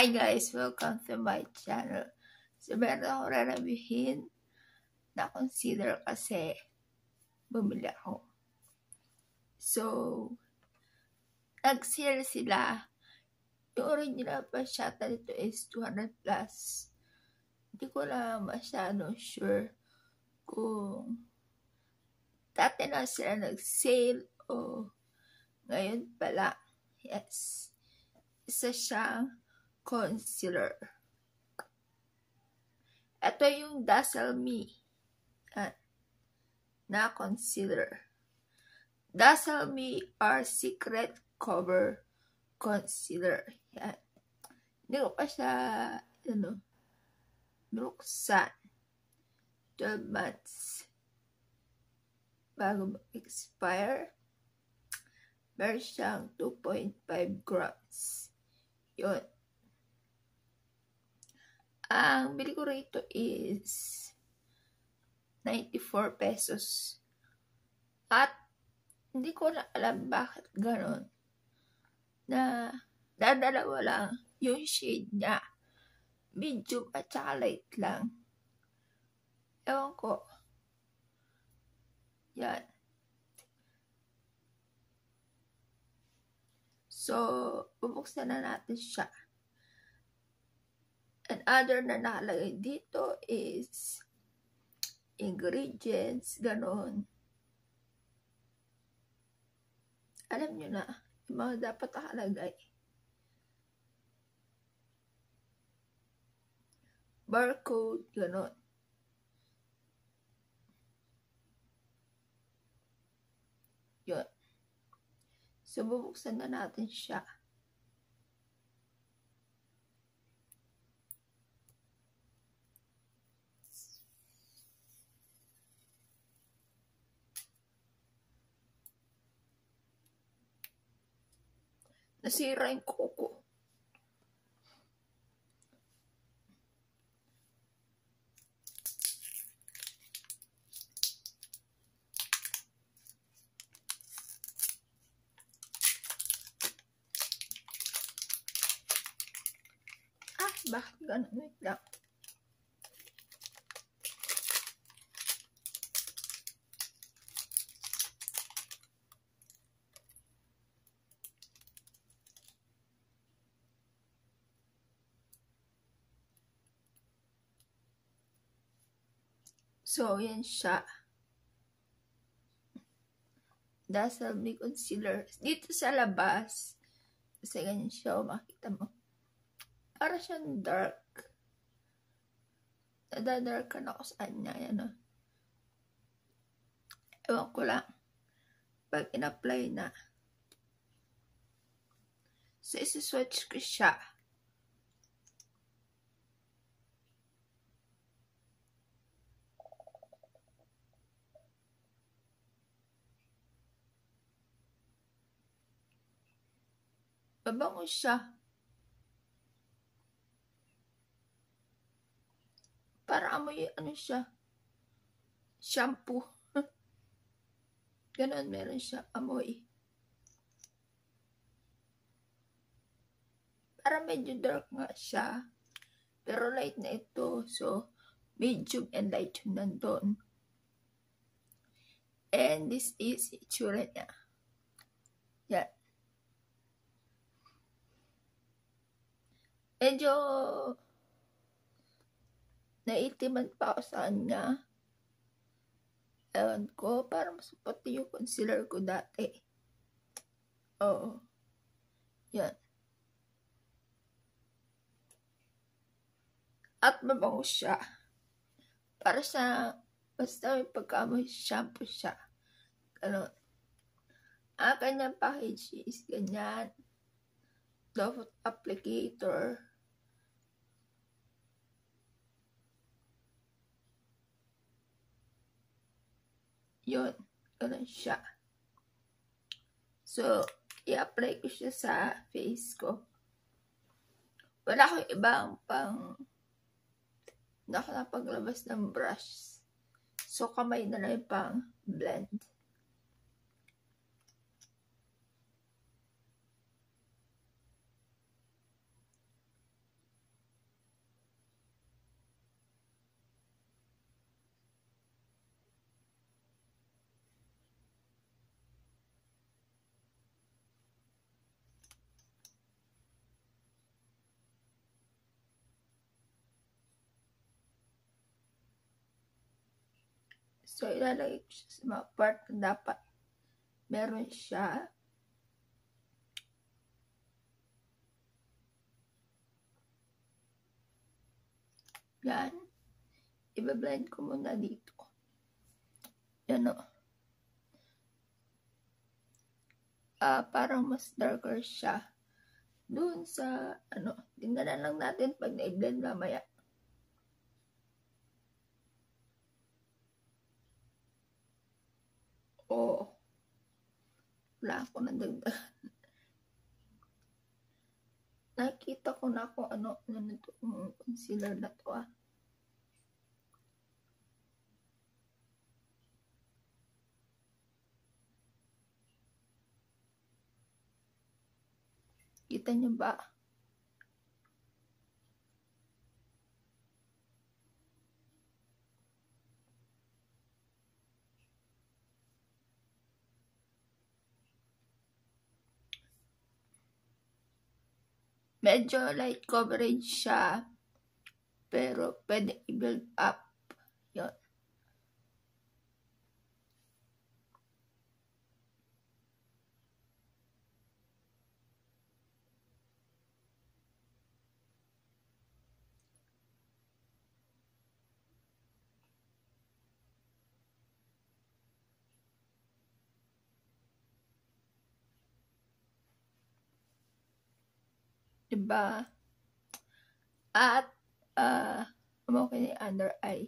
Hi guys! Welcome to my channel. So meron ako rarabihin na consider kasi bumili ako. So, nag-sale sila. Yung original pa siya nito is 200 plus. Hindi ko na masyado sure kung dati na sila nag-sale o ngayon pala. Yes. Isa siyang concealer. Ito yung Dazzle Me na concealer. Dazzle Me are Secret Cover Concealer. Yan. Hindi ko pa siya buksan. 12 months bago mag-expire. Meron siyang 2.5 grams. Yun. Ang bili ko rito is 94 pesos. At hindi ko na alam bakit ganon. Na dadalawa lang yung shade niya. Medium at saka light lang. Ewan ko. Yan. So, bubuksan na natin siya. And other na nakalagay dito is ingredients, ganon. Alam nyo na, yung mga dapat nakalagay. Barcode, ganon. Yun. So, bubuksan na natin siya. Nasira yung kuko. Bakit ganun? Wait lang. So, yan siya. Dazzle Me Concealer. Dito sa labas, kasi ganyan siya, makita mo. Para siyang dark. Nadadarkan ako sa kanya. Yan, o. Ewan ko lang. Pag in-apply na. So, isi-swatch ko siya. Mabango siya. Para amoy, siya. Shampoo. Ganon, meron siya amoy. Para medyo dark nga siya. Pero light na ito. So, medium and light yung nandun. And this is itsura niya. Yan. Medyo naitiman pa ako sa kanya. Ewan ko, para mas puti yung concealer ko dati. Oo. Yan. At mabango siya. Para sa, basta may pagkamoy shampoo siya. Ganon. Ang kanyang package is ganyan. Doe applicator. Yun. Ganon siya. So, i-apply ko siya sa face ko. Wala akong ibang hindi ako napaglabas ng brush. So, kamay na lang yung pang blend. So, ilalagay ko siya sa mga part na dapat meron siya. Yan. Iba-blend ko muna dito. Yan o. Parang mas darker siya. Doon sa, tingnan lang natin pag na-blend mamaya. Wala ako ng dagdag. Nakita ko na kung ano itong concealer na to Kita niyo ba? Medyo light coverage siya, pero pwede i-build up. Yun. Diba? At, okay na yung under eye.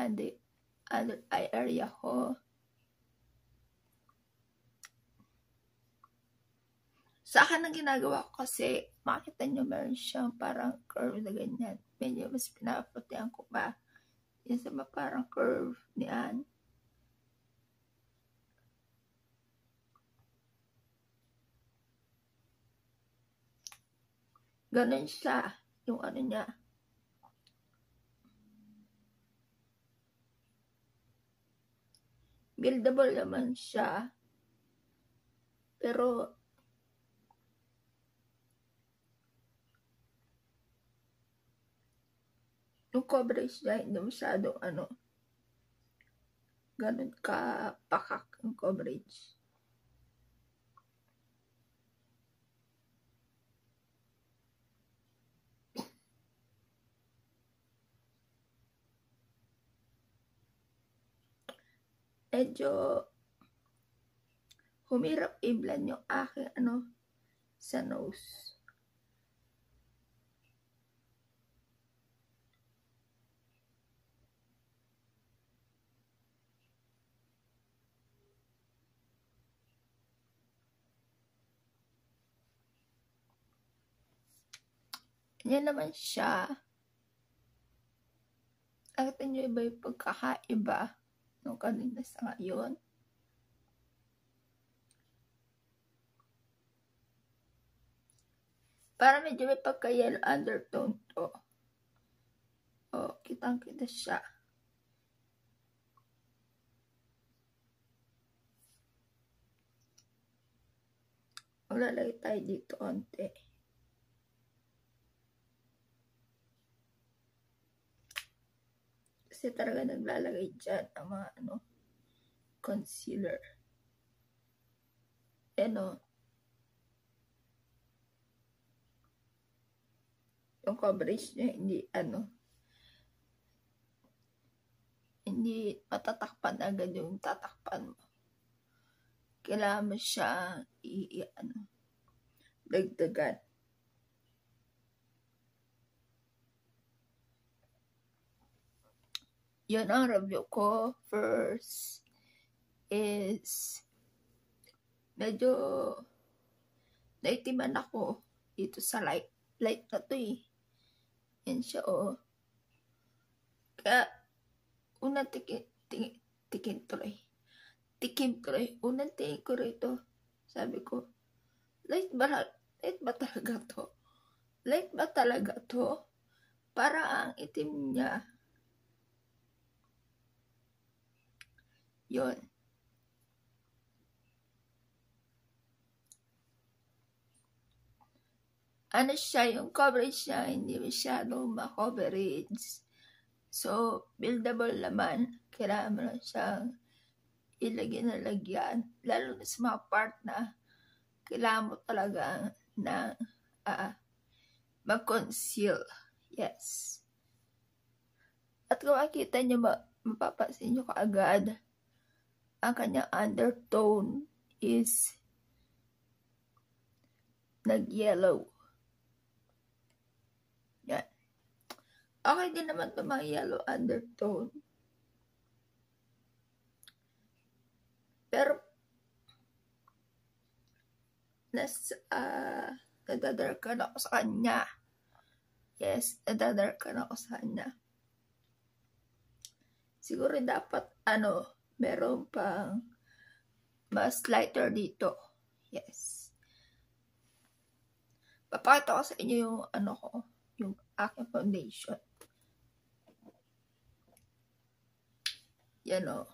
And the under eye area ko. Sa akin ang ginagawa ko kasi, makita nyo meron siyang parang curve na ganyan. Medyo mas pinaputihan ko pa. Yan sa parang curve niyan. Ganun siya, yung niya. Buildable naman siya. Pero, yung coverage niya, hindi masyadong ganun ka pakak yung coverage. Medyo humirap i-blend yung aking sa nose. Yan naman siya. Nakita nyo iba yung pagkakaiba nung kanina sa ngayon. Para medyo may pagka-yellow undertone to. Kitang-kita siya. Maglalagay tayo dito konti. Kasi talaga naglalagay dyan ang mga concealer. Yung coverage niya hindi matatakpan agad yung tatakpan mo. Kailangan mo siya dagdagan. Yun ang review ko. First is medyo naitiman ako dito sa light na to yan siya kaya unang tikim tuloy unang tingin ko rito, sabi ko light ba talaga to para ang itim niya. Yun. Siya, yung coverage niya, hindi masyadong ma-coverage. So, buildable naman. Kailangan mo lang siyang ilagay na lagyan. Lalo na sa mga part na kailangan mo talaga na mag-conceal. Yes. At kung makikita nyo, mapapansin nyo kaagad, ang kanyang undertone is nag-yellow. Yan. Okay din naman ito mga yellow undertone. Pero, nadadarkan ako sa kanya. Yes, nadadarkan ako sa kanya. Siguro dapat, meron pang mas lighter dito. Yes. Papakita ko sa inyo yung, yung aking foundation. Yan o.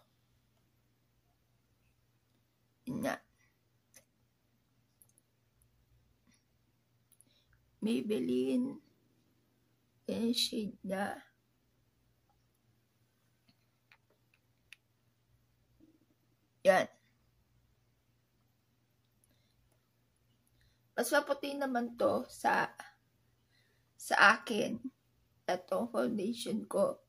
Yan. Maybelline. Yan yung shade niya. Yan. Mas maputi naman to sa akin. Itong foundation ko.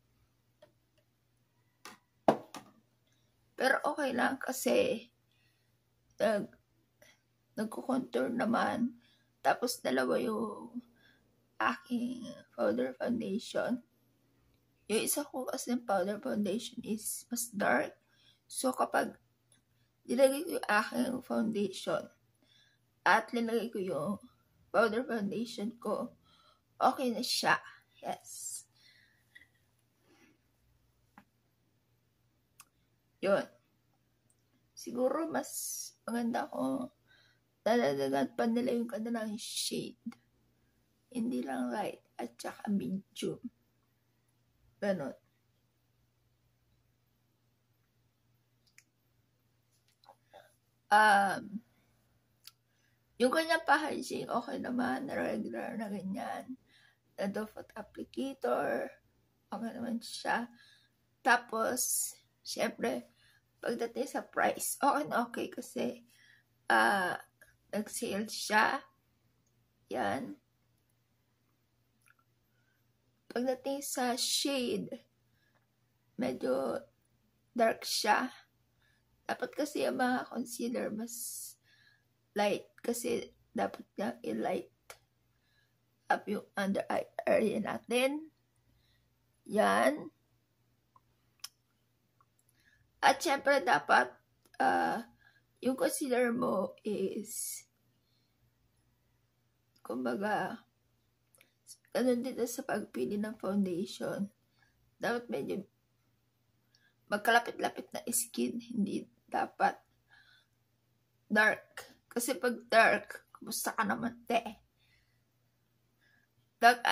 Pero okay lang kasi nagko-contour naman. Tapos dalawa yung aking powder foundation. Yung isa ko kasi powder foundation is mas dark. So kapag nilagay ko yung aking foundation at nilagay ko yung powder foundation ko, okay na siya. Yes. Yun. Siguro mas maganda kung dadagdagan pa nila yung kanilang shade. Hindi lang light at saka medium. Ganon. Yung kanyang packaging, okay naman, regular na ganyan. Na doe foot applicator, okay naman siya. Tapos, syempre, pagdating sa price, okay na okay kasi nag-sale siya. Yan. Pagdating sa shade, medyo dark siya. Dapat kasi ang mga concealer mas light kasi dapat niya i-light up yung under eye area natin. Yan. At syempre dapat yung concealer mo is kumbaga ganun dito sa pagpili ng foundation. Dapat medyo magkalapit-lapit na skin, hindi dapat dark. Kasi pag dark, kumusta ka naman, te? Dark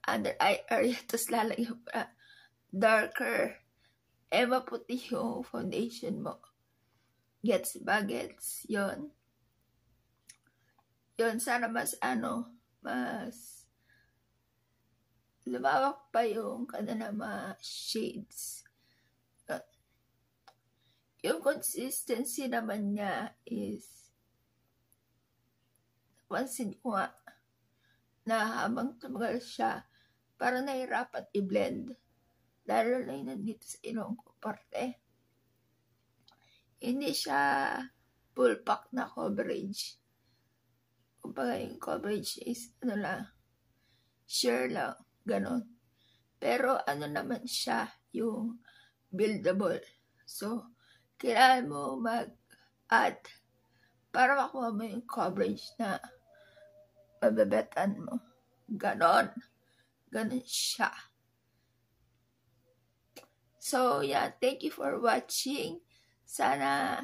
under eye area, tapos lalagyan pa darker. Maputi yung foundation mo. Gets ba? Gets? Yun. Yun, sana mas mas lumawak pa yung kanilang mga shades. Yung consistency naman niya is napansin ko nga na habang tumagal siya, parang nahirapan i-blend. Lalo na yun nandito sa ilong ko parte. Hindi siya full pack na coverage. Kumbaga yung coverage is share lang, ganon. Pero naman siya yung buildable. So, kailangan mo mag-add para makuha mo yung coverage na mabebetan mo. Ganon. Ganon siya. So, yeah, thank you for watching. Sana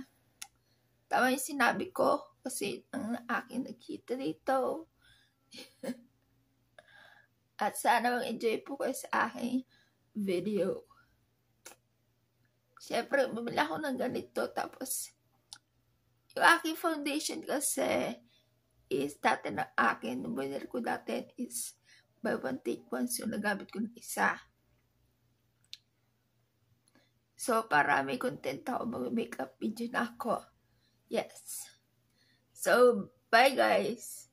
tama yung sinabi ko kasi ang aking nakita dito. At sana mag-enjoy po kayo sa aking video. Siyempre, bumili ako ng ganito. Tapos, yung aking foundation kasi is dati na akin. Nung binili ko dati is buy one take one. So, nagamit ko ng isa. So, para may content ako mag-makeup video na ako. Yes. So, bye guys!